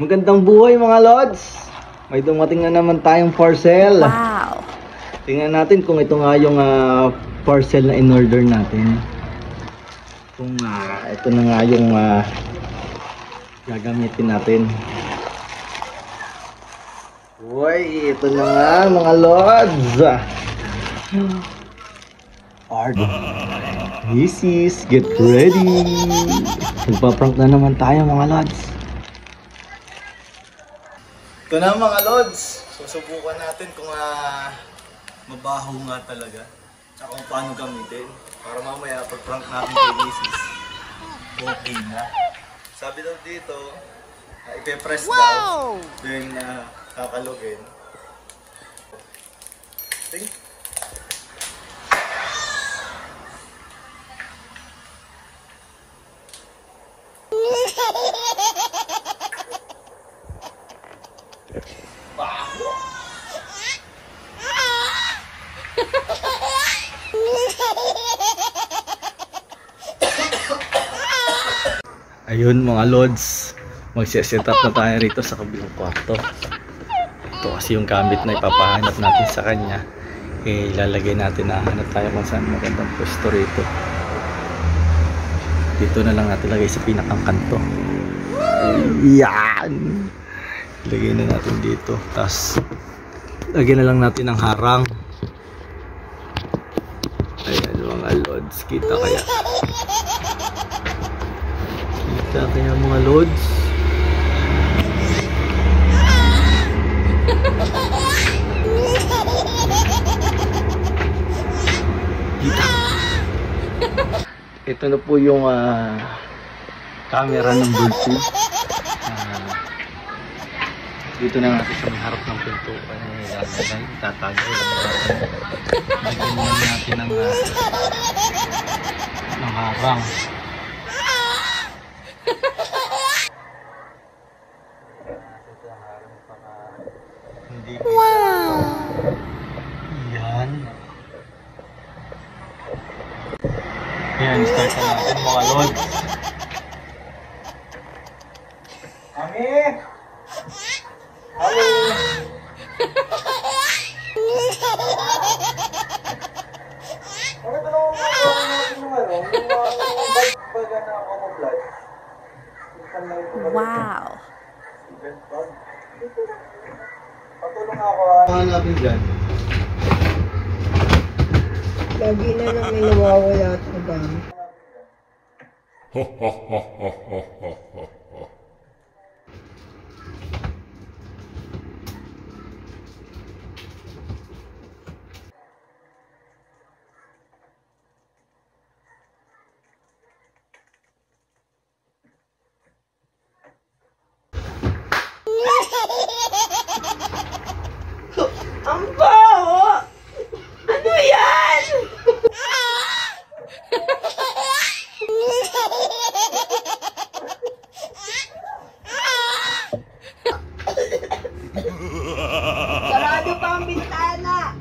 Magandang buhay mga lods. May dumating na naman tayong parcel. Wow. Tingnan natin kung ito nga yung parcel na in-order natin. Kung ito na nga yung gagamitin natin. Uy, ito na nga mga lods. This is get ready. Magpa-prank na naman tayo mga lods. Ito na mga lods. Susubukan natin kung mabaho nga talaga. Tsaka kung paano gamitin. Para mamaya pag-prank natin kay Mrs. Okay na. Sabi daw dito, ipe-press daw. Then kakalugin. Think. Ayun mga lods, magse-set up na tayo rito sa kabilang kwarto. Ito kasi yung gamit na ipapahanap natin sa kanya. Ilalagay natin na hanap tayo kung saan magandang pwesto rito. Dito na lang natin lagay sa pinakang kanto. Yan! Lagay na natin dito. Tapos lagyan na lang natin ng harang. Ayan mga lods, kita kaya? Kita kaya mga lods? Kita. Ito na po yung camera ng Bluetooth. Dito na natin sa may harap ng pinto. Itatagaw lang natin. Lagyan lang natin ng harang. Wow! Yan. Yan, start na natin mga lods. Kami! Hello! Bakit ano ang gagawin natin yung baga na camouflage? Wow! Patulong ako. Hanapin dyan. Lagi na lang may nawawala at ba? Ang baho! Ano yan? Sarado pa ang bintana!